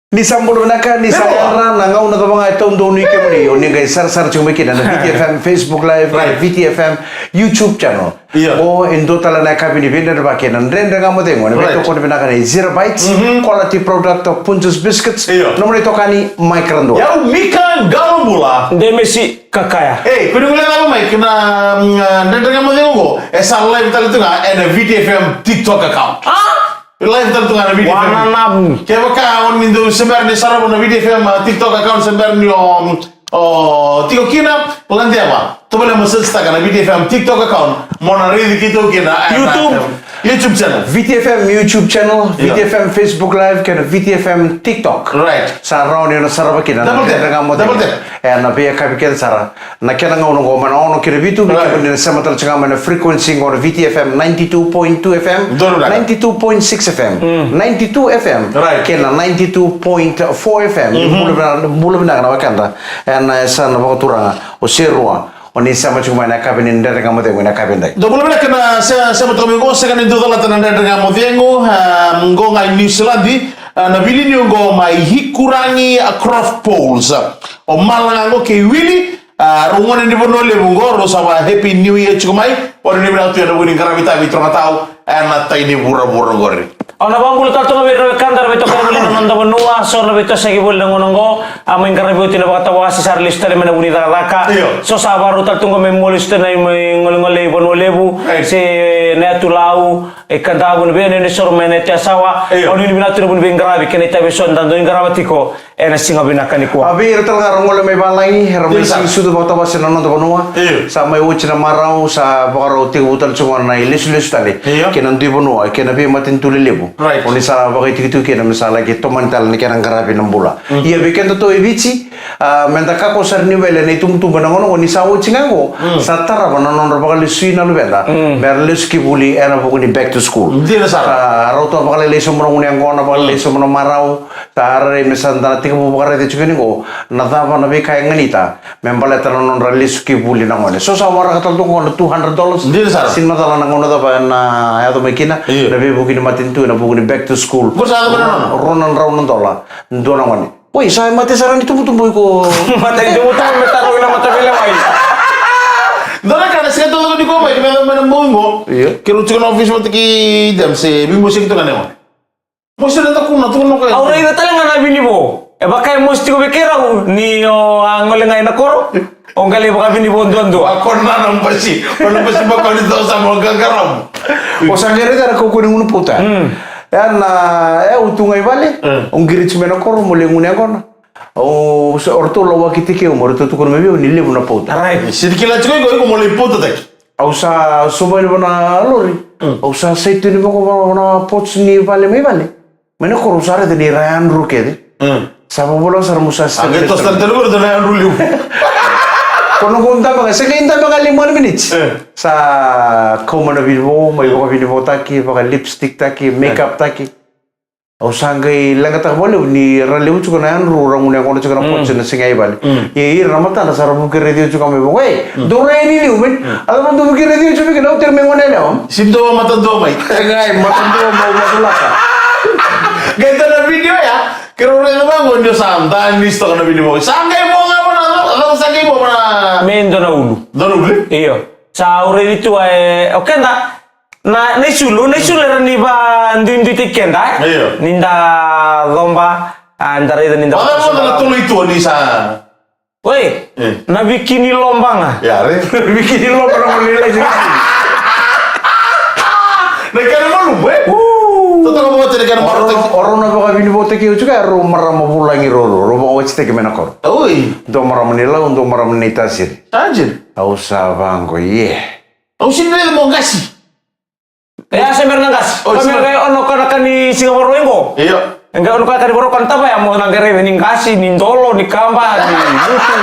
Ni sambul benaka ni sayang nanga una tabang ito undo ni kemuri oni guys sar cuma kita na VTFM Facebook Live VTFM YouTube channel o indo tala na kabini benda baki na renda ngamo tengo na beto kon benaka ni Zero Bites quality product of Punches Biscuits nomor itu kani Mike Rando ya Mika Galambula Demesi kakaya kudu ngula apa Mike na renda ngamo tengo esa live tala tu na VTFM TikTok account live tentu ngana video Wananam. Kaya kawan mindu sebenarnya sarap na video film TikTok account sebenarnya tiko kina pelanti apa? Tu boleh masuk na video film TikTok account mana ready kita kina YouTube channel VTFM YouTube channel VTFM Facebook Live kena VTFM TikTok right sarau ni na sarap kina double tap na biya kabikin sara na kena ngono ngoma na ono kira bitu bikin ni sama tercengam na frequency ngono VTFM 92.2 FM 92.6 FM 92 FM kena 92.4 FM mula benar na wakanda na sana bakuturanga o serua oni sama cuma na kabin ndere ngamo tengo na kabin dai do boleh kena saya betul minggu sekarang itu dalam tanah ndere ngamo tengo ngonga New Zealand na bilini ngo mai hikurangi craft poles o malango ke wili rungone ndi bono le ngoro sama happy new year chumai pon ni bra tu ya wini karamita vitro matau na taini bura ngori Ona bangul tato ngabe kandar beto kare buli nonda bonua so na beto segi bul ngonongo amin kare beto na bakata wasi sar lista le mena buni daka so sabaru tatungo me molista na ngolngole bono lebu se na tulau e kanda bun bene ne sor mena te sawa oni ni binatu bun bengrabi kene tabe so ndando ngarabatiko ena singa binakani ko abi retal ngol me balai herme sing sudu bakata wasi nonda bonua sama uchina marau sa bakaro te utal cuma na ilis tale kenan di bonua kenan be matin tuli lebu oni sa bakit itu kena misalnya gitu mental ni kena ngarabi nambula iya bikin to ibici mendaka ko sar ni wele ni tum banangon oni sa uchingango satara bananon bakal suina lu benda berles ki buli era bukuni back to school dia sara roto bakal leso monong yang ngona bakal leso monong marau tare misanda tiga bakal itu juga ningo nada apa nabi kaya nganita membala tananon ralis ki buli nangone so sa wara katal tu ngona $200 dia sara sin matala nangona da na ya to mekina nabi bukini matintu na bukuni back to school ronan raunan dola dona ngone woi saya mati saran itu tumbuh ko mata itu meta ko ina mata bela mai dona kana sih tuh di koma di mana mongo kira cikin office mati ki jam se bi musik itu kan emang musik itu kuna tuh no kayak aura ida tala ngana bini bo e bakai musti ko bekera ni o angole ngai na koro ongali baka bini bo ndondo akon na nampasi bakal di tahu sama gagaram o sangere dara ko ko ngun puta dan utungai vale ungiri chimena koro mole ngune kona o orto lo wakiti ke umor to ko mebe ni lebu na puta right sidikila chiko ko mole puta tak au sa soba ni bana lori au sa seitu ni bako bana pots ni vale me vale mena koro sare de ni ran ruke sama bola sar musa sa agak tos terlalu de ran rulu kono konta bang sekinta bang 5 minutes sa kau mana video mai baka video taki baka lipstick taki makeup taki au sangai langa tak boleh ni ralew cuka na ru orang unya kono cuka na potse na singai bale ye ramata na sarabu ke radio cuka me boy dore ni ni umen ala man do ke radio cuka ke dauter me ngone na sinto mata do mai ngai mata do mau matulaka ganda na video ya kero na bangun do santai ni sto na video mo sangai mo nga na lo sangai mo na mendo na ulu iyo sa ure itu oke nda na nesulu ni ba ndindi tikenda ninda lomba andara ida ninda apa mo na tuloy itu ni sa woi na bikini lomba nga ya re bikini lomba na mulai sih na kana malu be totoo mo tele kana malu orang na baka bini bote ki juga ro marama bulangi ro bawa cite ke menakor oi do marama nila untuk marama nita sir tajir au sa bango au sini mo ngasi ya semer nangas kami kayak ono kana ni Singapura wengo iya enggak ono kana boro kan tapa ya mo nangere ning kasi ning dolo ni kamba ni butu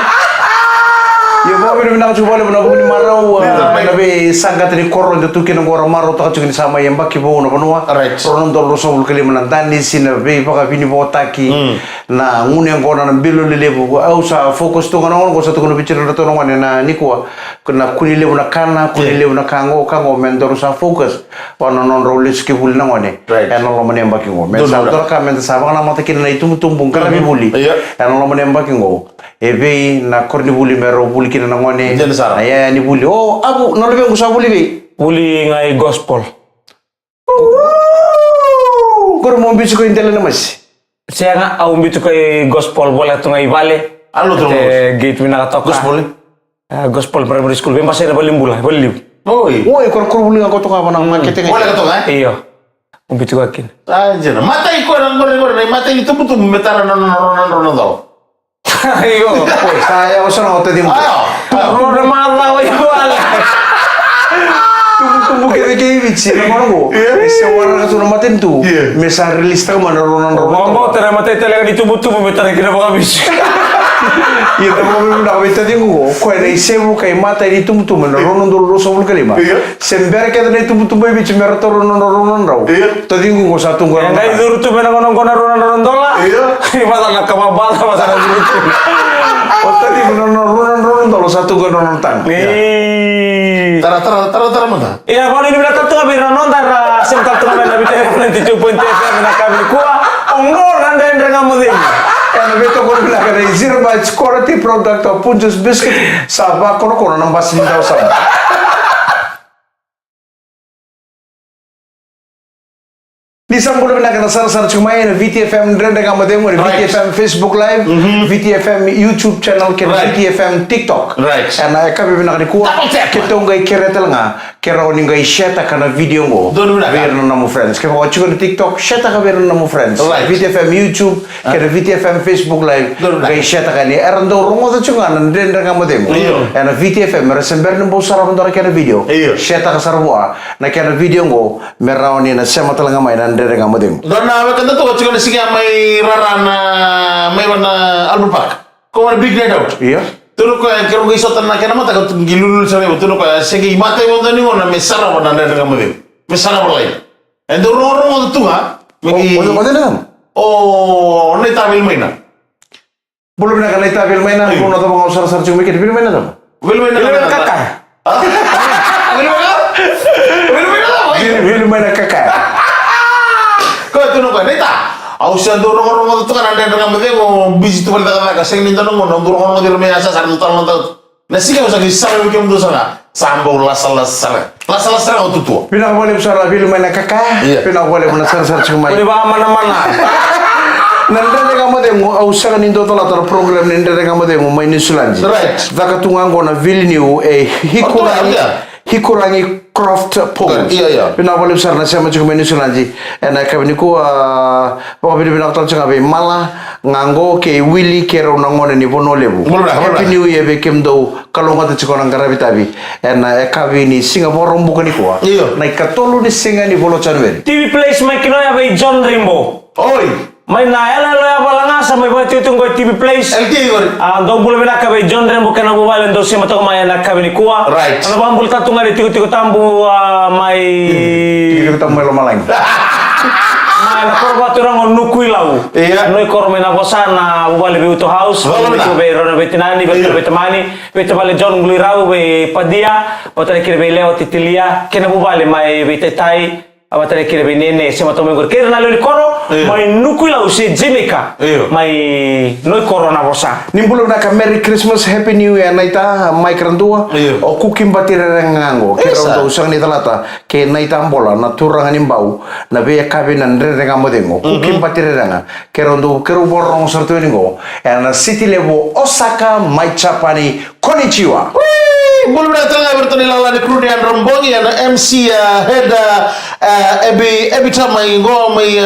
Ya mau benar coba le benar ni marau nabe sangkat ni korong tu kena orang marau tak cuma sama yang baki bawa na panua. Ronon dol rosul kali menantani sini be pakai bini bawa taki. Na ngune yang kau na bilu lebu. Au sa fokus tu kana kau satu kena bicara tu orang na ni kau kena kuni lebu na kana kuni lebu na kango mentor sa fokus. Wana non rolis ke buli na ngone. Eno lo mani yang baki ngau. Mensal tu kan mensal sabang nama tak kena itu tumbung kana be buli. Eno lo mani yang baki ngau. Ebe na korni buli mero buli kina na ngone. Ayah ni buli. Oh, abu no lebih usah buli be. Buli ngai gospel. Kau mau bicara kau intel mas? Saya nggak au bitu kai gospel boleh tu ngai vale. Alo tu. Gate mina katoka. Gospel. Gospel primary school. Bem pasal boleh bula, boleh. Oi. Oi, kau buli ngau tu apa nang marketing? Boleh katoka? Iya. Bitu kakin. Aja na. Mata iko nang goreng. Mata itu betul metara non tau. Ayo. Oi, saya usah ngau tadi. Rono mata wa igual. Tumbuh kayak bici, nama aku. Seorang itu nama tentu. Misal rilis tahu mana ronan ronan. Mau terima tele di tubuh metar kira bakal bisa. Iya, tapi mau nak betul dia aku. Kau ada isebu kayak mata di tubuh mana ronan dulu sebelum kelima. Sember kita di tubuh bici merah ronan rau. Tadi aku satu orang. Yang itu tu mana ronan dola. Ini masalah kemabal masalah lucu. Oh tadi ronan dola satu ronan tang. Tara mana? Iya, kalau ini bilang tu abis ronan tara sempat tu mana nabi teh nanti cukup teh mana kami kuah. Onggol anda yang dengar mudi. Karena betul kau bilang kena zero by quality product ataupun just biscuit. Sabah kau nambah sindau sama. Di sampul bila kena sar cuma ini VTFM dan kamu tengok di VTFM Facebook Live, VTFM YouTube channel, kena VTFM TikTok. Karena kami benar di kuat. Kita nggak kira telanga, kira orang nggak share karena video ngo. Biar namu friends. Kita watch di TikTok, share tak biar namu friends. VTFM YouTube, kena VTFM Facebook Live, nggak share tak ni. Orang tu orang tu cuma dan kamu tengok. Karena VTFM meresember nembo sarap untuk kena video. Share tak sarwa. Nak kena video ngo, merawani na sama telanga mainan. Dari kamu tengok. Dona awak kata tu cuma sini mai rarana mai warna album pak. Kau ada big night out. Iya. Tulu ko kero ngi sotan na kana mata ko gilulul sare tulu ko segi mate mo tani mo na mesara mo na dari kamu tengok. Mesara boleh. Endo roro mo tu ha. Oh, ni tabil maina. Belum nak kena tabil maina. Kau nak tahu sar cuma mikir bil maina tu. Bil maina kakak. Bil maina kakak. Kau tu nak neta, awak dorong tu kan ada dengan mereka mau biji tu balik tak kasih ni tanong mau dorong dia rumah asal satu tahun tu. Nasi kau usah kisah macam tu sana, sambung lasal tu tu. Pinang boleh besar bil maina kakak. Pinang boleh mana sar cuma. Boleh bawa mana-mana. Nanda kamu tengok, awak kan itu tu latar program nanda kamu tengok main Sulanji. Zaka tungang kau na Vilnius hikurangi craft pole. Pinang boleh besar nasi macam main Sulanji. Enak kami ni ku, pokok pinang tahu cakap malah nganggo ke Willy ke orang ngone ni bono lebu. Happy New Year bekem do kalau nggak tu cakap orang karabi. Enak kami ni Singapura orang bukan ni ku. Naik katolu ni singa ni bolo Januari. TV Place mai kino ya bei John Rimbo. Oi. Mai na ela lo ya balanga sa mai buat itu ngoi TV Place. LT gor. Dong bulu bela kabe John Rimbo kana bu balen do sima to mai na kabe ni kuah. Ana bambul ta tunga di tiku tambu mai. Tiku tambu lo malang. Mai na korba turang nukui lau. Noi korme na bosana bu bale be to house. Itu be rona betinani be temani. Be bale John bulu rau be padia. Otare kire be leo titilia. Kena bu bale mai be tetai. Abatare kira benene sema to mengor kira nalo ni koro mai nukui lau si Jamaica mai noi corona bosa nimbulu na ka Merry Christmas Happy New Year naita mai kerandua o kukim batire rengango kira do usang ni talata ke naita ambola na turang ni bau na be kabinan renga modengo kukim batire renga kira do kero borong sorto ni go na city level Osaka mai chapani konnichiwa. Belum datang bertani lala di kru dengan rombongi yang MC head every time mai go mai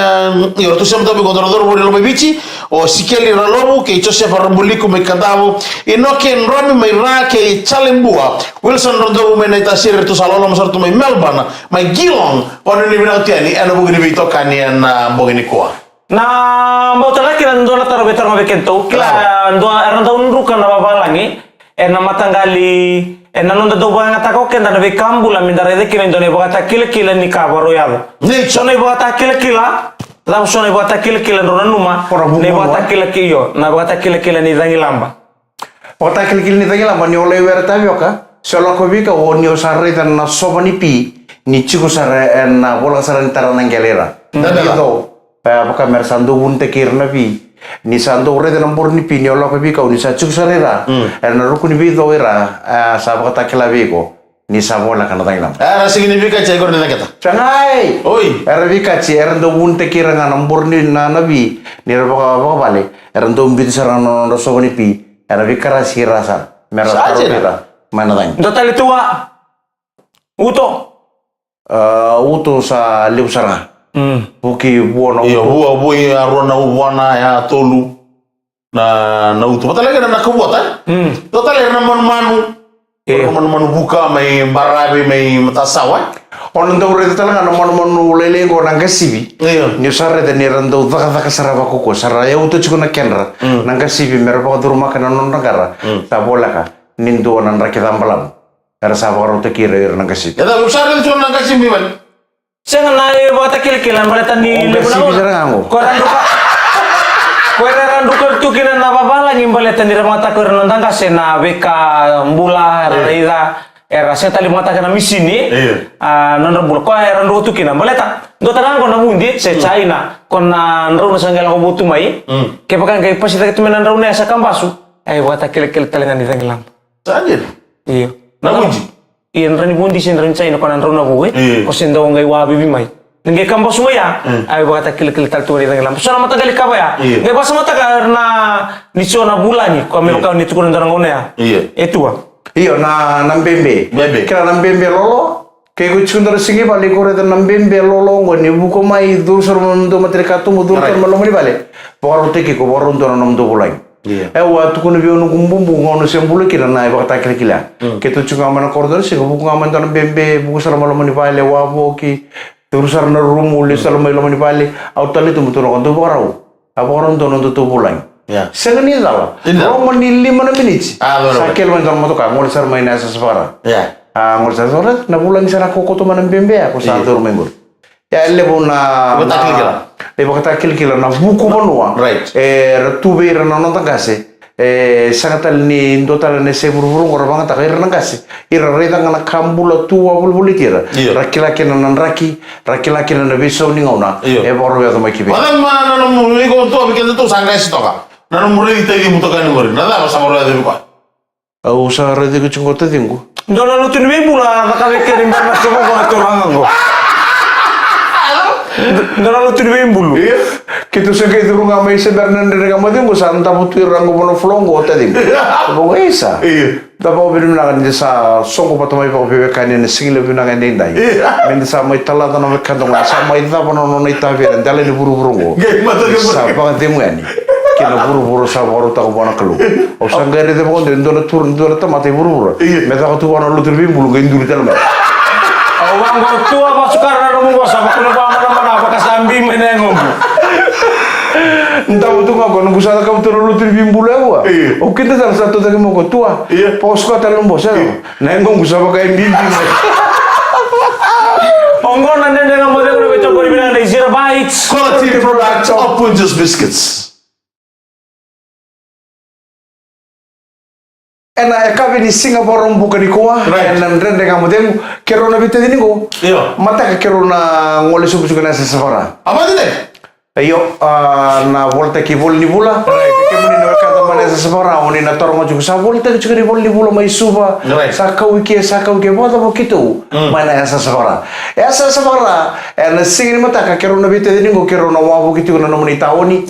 io tu siamo dopo controllore vuole lo bici o si chieli ralobu che ciò sia farbuliku mai cantavo e no che romi mai ra che chalembua Wilson rondo mai neta sir tu salolo masar tu mai Melbourne mai Geelong ponu ni bina tiani ana bugini vito kani na bogini kwa na mau tala kira ndo na taro betar ma bekento kila ndo aranda unru kan na babalangi na matanggali nonda do banga ta ko kenda na be kambula mindare de kila ndone bata kila ni ka baro yado sono bata kila la sono bata kila ndo numa ne bata kila na bata kila ni dangi lamba bata kila ni dangi lamba ni ole wera tabioka solo ko bika woni o sarre tan na sobani pi ni chiku sarre na bola sarre tarana ngelera dado pa mersandu unte kirna pi ni santo ore de nombor ni pini olo pe bika ni sa chiku sarre ra na ruku ni bi do era sa bata kila biko ni sabola kana dangi lamba era significa che gorne naketa changai oi era bika ci era do unte kirna nombor ni na nabi ni ro bale era do mbiti sarano ndo sobani pi era bika rasira sa merasa mana tanya? Total tua uto sa liu saranga. Buki buona. Iya bui arona uwana ya tolu na uto. Betul lagi na kabuatan. Total na manu buka may barabi may matasawa. Onon daw rin talaga na manu lele ko nang kasibi. Ni sarre de ni rando daka saraba ko saraya uto chiko na kenra. Nang kasibi meron pa ko rumah kana non nagara. Tabola ka. Nindo nan rakita malam. Era sabaro te kira nang kasi. Ya da usar itu nang kasi miwan. Senga na bata kila baleta ni lebuna. Ko randu ko tukina na babala ni baleta ni ramata ko nang kasi na beka mbula rida era seta limata kana misini. Non bul ko randu tukina baleta. Do tanang ko na mundi se China ko na ro na sangala ko butu mai. Ke pakan ke pasita ke tumenan ro na sa kambasu. Ay bata kila talengan ni tanglam. Sajid. Iya. Namuji. Iya nrani bundi sin rin China ko nan raw na buwe. Ko sin daw ngai wabi bimay. Ngai kamba sumaya. Ay baka kil tal tuwa rin lang. So na matagali ka ba ya? Ngai basa matagal na niso na bulani ko meron ka nito ko nang ngone ya. Iya. Etu ah. Iyo na nambembe. Kira nambembe lolo. Kaya ko chundar sige bali ko rin nambembe lolo ngoni buko mai dur sarmando matrikatu mudur kan malomani bale. Boro teki ko boro ndo na namdo bulai. Waktu kuno bionu kumbumbu ngono sembulu kira na iba kata kila. Ketu cunga mana koridor sih buku ngaman tan bembe buku salam malam ni pale wabo ki terusar na rumu li salam malam ni pale autali tu mutu rokan tu barau. Apa orang tu nonton tu pulang. Sengen ni salah. Roman ni 5 menit. Sakel man tan moto ka ngol sar main asa separa. Ngol sar sore na pulang sana koko tu mana bembe aku satu rumenggur. Ya lebu na lebo kata kila na buku banua retube na nonton kase sangatal ni dotal ne se buru ngor banga ta ira nangase ira reda ngana kambula tua bulbuli tira rakila kina nan rakila kina na biso ni ngona boro ya tama kibe wala mana no muri ko to bikin to sangga stoka na no muri ite di mutoka ni muri nada masa moro de ko au sa rede ko chungote dingu ndolo lutu ni bula nakale kerim barna ko ko to rango ndolo lutu ni bulu Kita sekai itu rumah mai sebenarnya dari kamu itu bukan tahu tuh rango bono flongo tadi. Bono esa. Tapi aku bilang nak desa songko patomai pakai bekan ini single bilang ini indai. Mendesa mai telat dan mai kantong sama itu apa nono itu biar jalan di buru-buru. Siapa yang temu ini? Kena buru-buru sama orang tak buana kelu. Usang gari itu pun dendor turun dendor itu mati buru-buru. Mereka tu orang lu terbim bulu gini dulu jalan. Awang kau tua apa sekarang kamu bos apa kena mana apa kasambi menengok. Entah itu nggak kau nunggu salah kamu terlalu terbimbul aku. Oh kita salah satu dari mau tua. Pos kau terlalu bos ya. Nengok usah pakai bimbing. Onggon nanti dengan model kalau betul kau bilang ada zero bites. Quality products of Punjus Biscuits. Enak kafe di Singapura bukan di kuah. Dan dengan model kerona bete ini go. Mata kerona ngoleh subuh juga nasi safara. Apa itu? Ayo na volta ki vol ni bula ke muni no kanta mane sa sabara oni na tormo juga sa volta juga ni vol ni bula mai suba sa kau ke boda begitu mana sa sabara na singin mata ka kero na bite ni go kero na wa begitu na muni tawoni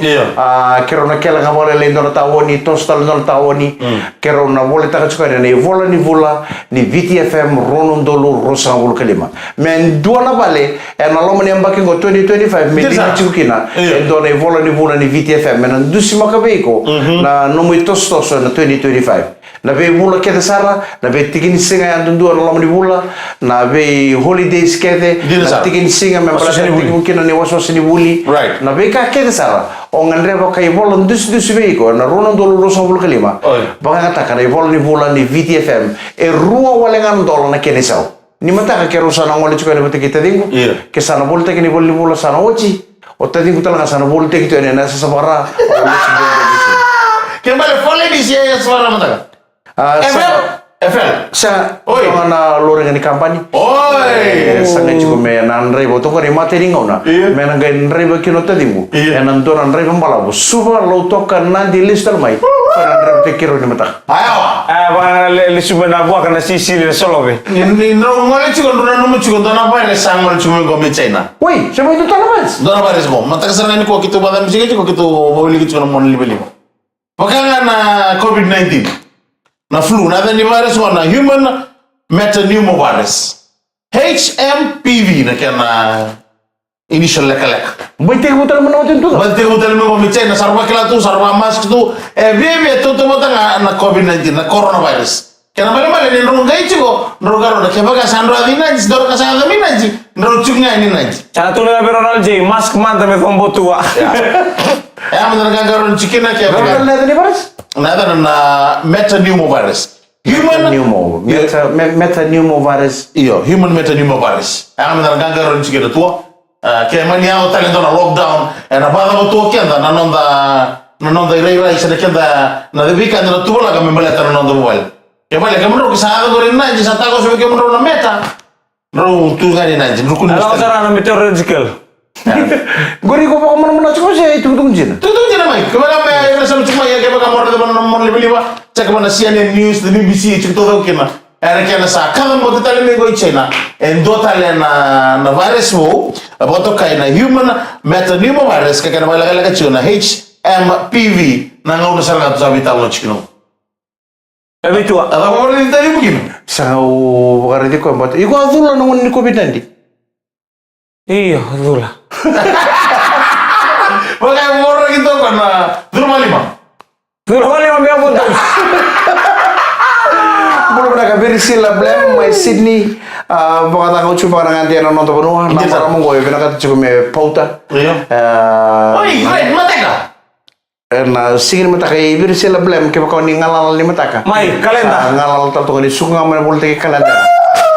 kero na kela ka bola le no tawoni tostal no tawoni kero na volta ka juga ni vola ni bula ni VTFM Ronondolo Rosa Bul Kalima men duana bale na lo mani ambaki go 2025 me di chukina Dona vola ni vula ni VTFM na dusi makabeko na nomu tostos na 2025. Na be bula kete sara, na be tikin singa yang tundu na lamu di bula, na be holidays kete, na tikin singa membela tikin na waso sini buli. Right. Na be ka kete sara, ongan reba kai bolon dus beiko na ronan dolo rosa bul kelima. Baka ngata kana bolon ni bula ni VTFM e rua walengan dolo na kene sau. Ni mata ka kero sana ngole chuka ni bete kita dingu. Ke sana bolte ke ni boli bula sana ochi. O tadi ku talaga sana bolte gitu ni na sa sabara. Kembali follow di sini suara mata. FL. Sa na lorengan ni kampanye. Oi. Sangat cukup me nan rebo to ko ni mate ringo na. Me nan gain rebo kino tadi mu. Nan to nan rebo mbalabu. Suba lo to kan nan di listal mai. Nan rebo te kiro ni mata. Ayo. Bang le suba na buah kana sisi le solo be. Ni no ngole chiko ndona no chiko ndona pa le sangol chimo go me China. Woi, siapa itu talamas? Ndona pa resmo. Mata kasarani ko kitu badam chiko kitu bawili kitu na mon libeli. Wakanga na COVID-19. Na flu, na ni virus na human metapneumovirus. HMPV na kena initial lek-lek. Baite hutan menawatin tu. Balte hotel mo miche na sarwa kila tu sarwa mask tu bebe tu mata na COVID-19 na coronavirus. Kena bale ni nung gai chigo nrugaro na kebaga sandro adina jis dor ka sa adamina ji nrugchunga ni naji. Cara tu le Ronald J mask manta me kombo tua. Ya mana gangaro chikina ke Berapa baga. ni virus? Nada na metapneumovirus. Metapneumovirus. Iyo, human metapneumovirus. Ang mga nagagaroon sige na tuwa. Kaya man niya ako talento na lockdown. Na bada mo tuwa kenda nanonda iray-iray sa kenda na debikan na tuwa lang kami baleta nanonda mobile. Kaya balik kami rin sa ato ko rin na sa tako sa kami rin na meta. Ro tu gani na jin rukun Kalau cara na meteorological. Gori ko pa mana cuma saya itu jin. Tutu jina mai. Kaya may nasa cuma ya kaya baka morda ba na liba. Cek mana CNN News, the BBC, cek todo kina. Era kaya sa kada mo tali me go China. En do tali na virus mo, aboto kay na human metapneumovirus kaya na malaga na HMPV na ngau sa nga sa vital no chikino. Tapi tua. Ada mo rin tali mo gino. Sa bakar di ko mbata. Iko azul na ngun ni COVID-19. Iya, betul lah. Baka mo rin ito kana durma lima. Dulu kali mami apa tuh? Belum nak bersih lah blem mai Sydney. Baka tak coba dengan dia nonton penuh. Nama orang gue kena kata cukup me pauta. Iya. Oi, great, mateka. Na singin mata kay bersih lah blem kaya kau ni ngalal ni mata ka. Mai, kalenda. Ngalal tahu ni sungai mana boleh take kalenda.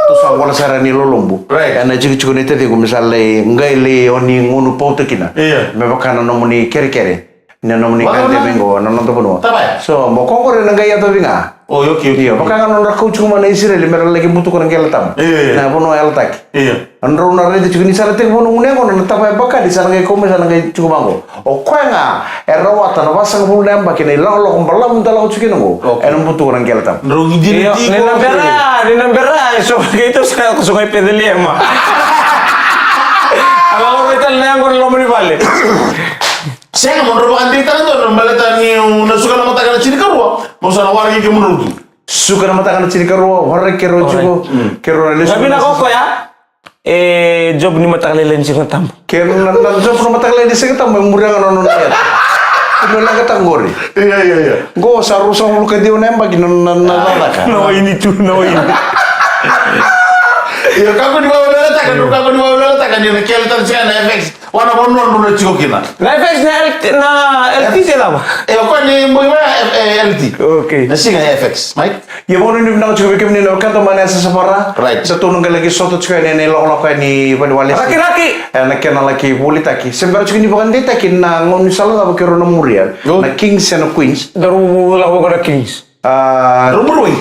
Tu sa bola sara ni lolombu. Right. Na cukup ni tadi ko misalnya ngai le oni ngunu pauta kina. Iya. Me baka na nomuni kere-kere. Ni nomuni Wala kante na. bengo nonton penuh. Tabay. So mo kong ko rin ngai ato binga. Oh, okay. Iya, baka kan orang kau cuma na Israel, mereka lagi butuh kan kelatam. Iya. Nah, pono eltak. Iya. Andro na rede cuma ni sana tek pono unia kono na tapa baka di sana ngai kome sana ngai cuma mango. O kwa nga, erawata na basa ngapul namba kini lo kumpala munta lo cuki nungo. Enam butuh kan kelatam. Nrong hindi Iya, ni nambera, so gitu saya ke sungai Pedelima. Kalau kita lihat kon lo meni balik. Saya nggak mau merupakan dita itu, baleta ni nasuka na mata kana chini karua, mau sana wargi ke menurut. Suka na mata kana chini karua, warre kero cuko, kero na lesu. Tapi nak kok ya? Job ni mata kalian sih tam. Kero na job na mata kalian di sini tam murang na ya. Itu lang katanggori. Iya. Go sa rusang lu kadiu nembak na ka. No ini tuh, no ini. Iya, kako di bawah letak kan dia kelihatan sih na FX. Wana bono no chiko kina. Life na LT lah, Pak. Kau ni mau LT. Okay. Nasi nggak FX, Mike? Ya mau nih bilang cukup bikin ini kan teman yang sesepara. Right. Satu nunggu lagi soto cukup ini lo ini pada wali. Laki-laki. Nak kena lagi boleh taki. Sebenarnya cukup ini bukan dia taki. Nah ngon misalnya apa kira nomorian. Nah kings and queens. Daru lah bukan kings.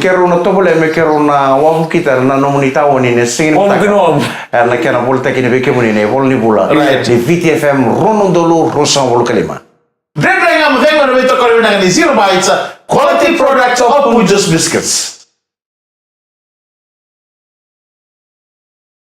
Kero na to boleh me kero na wabu kita na nomoni tawo ni ne singin Oh, mungkin wabu. Na kena boleh taki ne beke muni ne boleh ni bula. Right. Di VTFM rono dulu rosa bolu kalima. Brand nga mo vengo na bito ko rin ng Zero Bites quality products of Pujos Biscuits.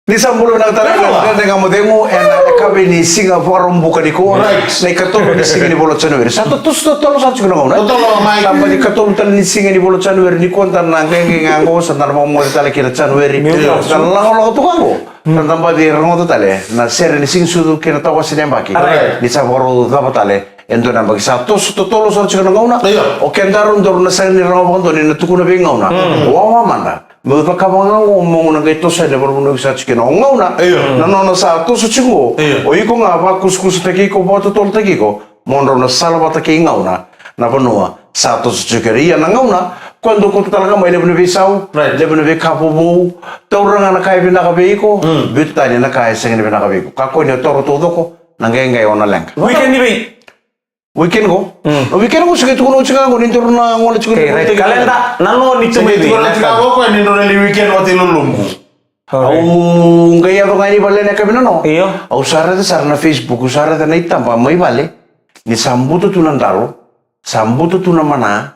Ni sambulo na talaga dengan mo demo kabe ni Singapore buka di ko. Right. Na katolo ni singa ni bolot Januari. Satu tus tolo sa chuna ngona. Totoo, Mike. Sampai di katolo tan ni singa ni bolot Januari ni kontan na ngango sa tan mo mo tala kira Januari. Kan lang to kango. Tan tamba di rango to tale. Na sere ni sing sudu kena tawa sinembaki. Right. Ni saboro dapat tale. endo na bagi satu tolo so chika ngauna o kendaron dor na sa ni rawa kondo ni natuko na bi ngauna wa manda mo pa ka mga mo na gaito sa le borbo no sa chika ngauna na sa to so chingo o iko nga pa kuskus taki ko boto tol taki ko monro na salva taki ngauna na panua sa to so chika ria na ngauna quando ko talaga may leban bisau leban be kapobo taurang na kay binakabe ko bitani na kay sa ni binakabe ko kako ni toro todo ko nangengai ona lang weekend ni bay weekend ko sige tukuno chika ko nintor na ngol chika kalenda nano ni tumay Tukuno chika ko ni no ni weekend o tilulum. au ngai ako ngai bale na kabina no iyo au sarada sarna Facebook sarada na itamba mai bale ni sambuto tunandaro sambuto tunamana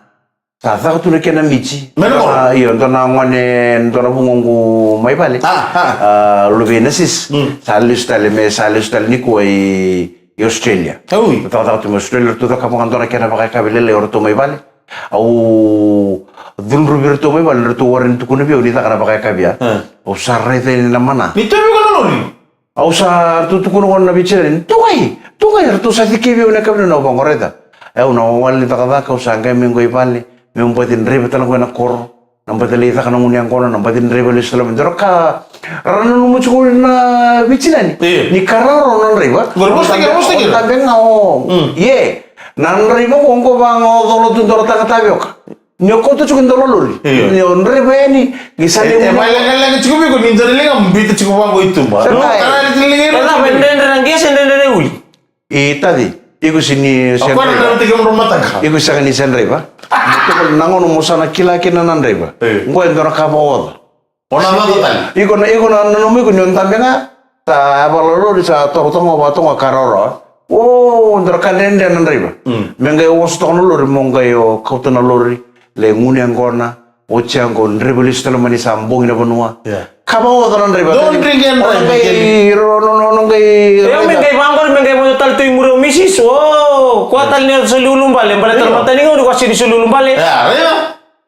Tata tu nak kena mici. Mana? Iyo, entona ngone entona bungongu mai bale. Lebih nasis. Salus tali ni kuai Australia. Ui. Tata tu Australia tu tak kamu antona kena pakai kabel le orang tu mai bale. Au dun rubir tu mai bale tu orang tu kuna biu ni tak kena pakai kabel. Au sarre te ni mana? Ni tu bukan ni. Au sar tu kuna ngona bicara. Tu kai tu sa tikibiu na kabel na bangoreta. No wali tak kata kau sangkai minggu bale. Mempatin reba talang kena kor, nampatin lita kana ngunyang kono, nampatin reba le salam. Doraka, rana numu cukup na bicina ni. Ni kararo nan reba. Bermustik. Tapi ngau, ye, nan reba kongko bango dolo tu dolo tanga tabiok. Nyoko tu cukup dolo lori. Nyon reba ni, gisani. Lagi cukup ni jadi lagi bit cukup bango itu mah. karena benden nangis benden uli Tadi. Iku sini Aku ada tiga rumah tangga. Iku saka ni sen reba. Itu nangono musana kila kina nan reba. Ngo endora kabawad. Ona tadi. Iku na nomi ku nyon tambenga ta baloro di sa tortongo batongo karoro. Oh, endora kanende nan reba. Menga wos tono lori monga yo kautana lori le nguni angona. Ochango rebelis talo mani sambong ina banua. Kabawad nan reba. Don't drink and mengai bangkor mengai mo tal tu imuro misis kuatal ni sululum bale bale termata ni ngau kasi di sululum bale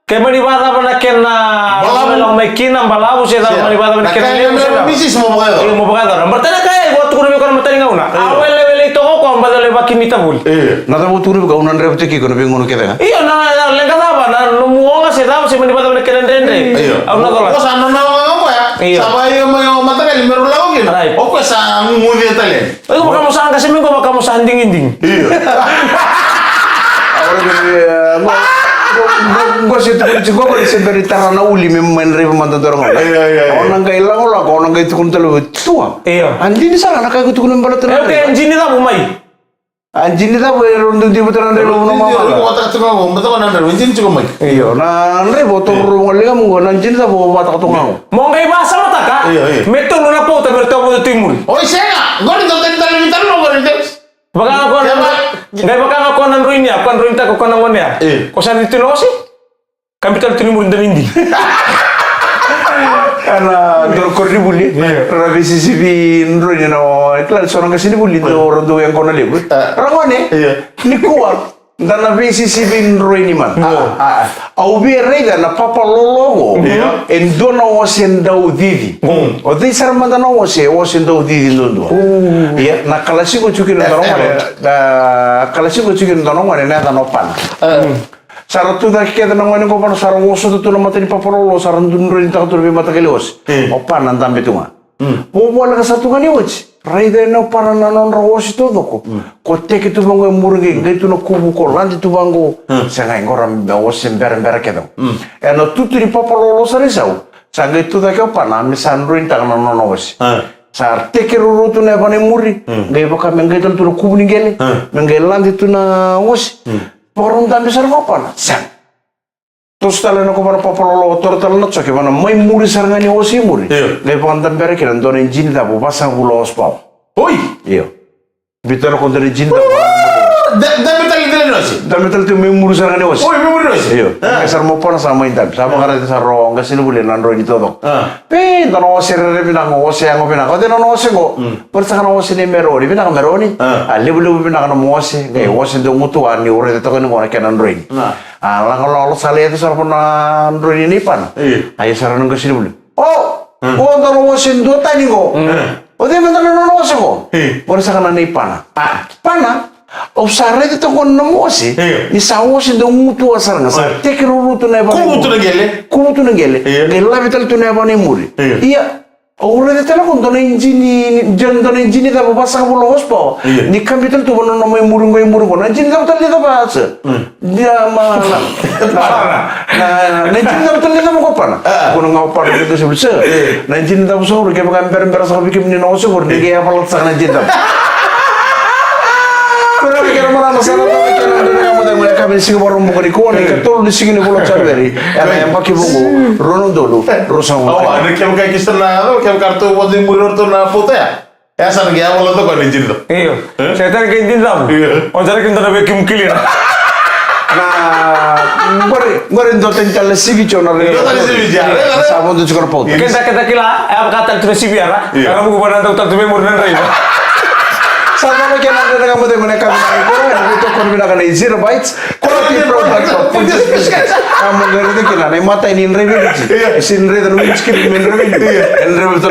kaya mani bata pada kena balabu mekina balabu saya tahu mani bata pada kena misis mo bagada bertanya kaya buat tukun bekor mata ni ngau na awal level itu kok ambal level kini tabul nada buat tukun bekor unan reba teki kono bingung kita iya na lengkap apa na muonga saya tahu saya mani bata pada kena rende au na dola kosa no Saba yo mata kali meru lawo gin. O ko sa ngudi tale. Ay ko baka mo saan kasi mingo baka mo saan ding-ding. Iya. Gua sembari tarana uli memang reba mantan dorong. Iya. Orang kaya lang ola, orang kaya tukun talo tua. Iya. Anjing ni sana nak kaya tukun membalat terang. Oke, anjing ni tak bumai. Anjing ni tak boleh rundu di putaran reba mana mana. Ko ta tunga mo, mata ko nan anjing cukup mai. Iya, na reba turun ngali kamu anjing tak bawa mata tunga. Mau ngai bahasa mata ka? Iya. Meto luna po ta berto mo timur. Oh, saya. Gori to tali vital no gori to. Baka ako ngai baka ako nan ruin ya, kan ruin ta ko nan won ya. Ko sa dito no si? Kapital timur dan indi. Karena dorkor di buli, revisi sivi nronya no, iklan seorang kesini buli do orang do yang kona lebu, rangone, ni kuat, dan revisi sivi nronya ni man, au biar na papa lologo, endona wasen dau didi, o di sarman dana wasen dau didi dondo, ya, na kalasi ko cukin dorong mana, kalasi ko cukin dorong mana na dana pan. Saratu dah kita nangani ko pano sarang oso tu nama tadi paparolo sarang dunro ni tak turbi mata kelios. Opan nantam betunga. Bobo ka satu kali waj. Raida na para nanon rawos itu doko. Kote kitu bango murgi gitu no kubu ko lanti tu bango. Sangai ngoram bawas sember kedo. Eno tutu di paparolo sarisau. Sangai tu dah ka pana misanro ni tak nanon rawos. Sar tekeru tu na bane muri. Ngai baka mengai tu kubu ni gele. Mengai lanti tu na wos. Porong tan besar apa? Sang. Terus talen ako para papalolo tortal na tsak mana may muri sarangani osi muri. Ngai pantan bere kiran don engine da bu pasang bulos pau. Oi. Iyo. Bitar ko dari engine da. Da metal dele nosi. Da metal tu may muri sarangani osi. Oi, muri nosi. Iyo. Ngai mo pana sama intab. Sama kara sa ro ngai sinu buli nanro ni todo. Pe da no osi re binang osi ang binang. Ko no osi go. Persa kana osi ni meroni binang meroni. Lebu binang no osi. Ngai osi do mutu ani ore to kan ngora kenan roin. Lang lo sale itu sarap na roin ni pan. Ayo saran ngai sinu buli. Oh, ko da no osi do tani go. O de manda no osi go. Persa kana ni pana. Pana Usare itu kon namo sih. Ni sawo sih dong mutu asar ngasa. Tekro rutu na ba. Kumutu na gele. Kumutu na gele. Gela betal tu na ba ni muri. Iya. Ora de tela kon dona injini, jan dona injini da ba basa ko los po. Ni kan betal tu bono namo muri ko na injini da betal da ba sa. Dia ma na injini da betal da mo ko pana. Kono ngau pana itu sebisa. Na injini da so ro ke ba kan ber sa bikin ni no so ko ni ke apa sa na injini da. Pero kaya naman ang masarap na ito na naman ang mga kami sige barong mo ko ni katulad ni sige ni bulot charveri ala yang pakai bungo rono dulu rosang Oh, ada kem kayak kisah na, kem kartu buat di mulut tu na puta ya. Ya sana gaya mulut tu kan injil tu. Iyo. Saya tadi kayak dinam. Oh, jadi kita nak bikin kilir. na gore ndo tentale sivi chona re sabon tu chukar pot Kita kila, apa kata tu si biara? Kalau buku pada tu tu murnan rai. sama mo kaya nanda nga mo tayo kami ko ito kon bina ka na 0 bytes quality product of Princess Biscuits kamu gari itu kila na mata ini nre bi sin nre dan wins kili men nre bi nre bi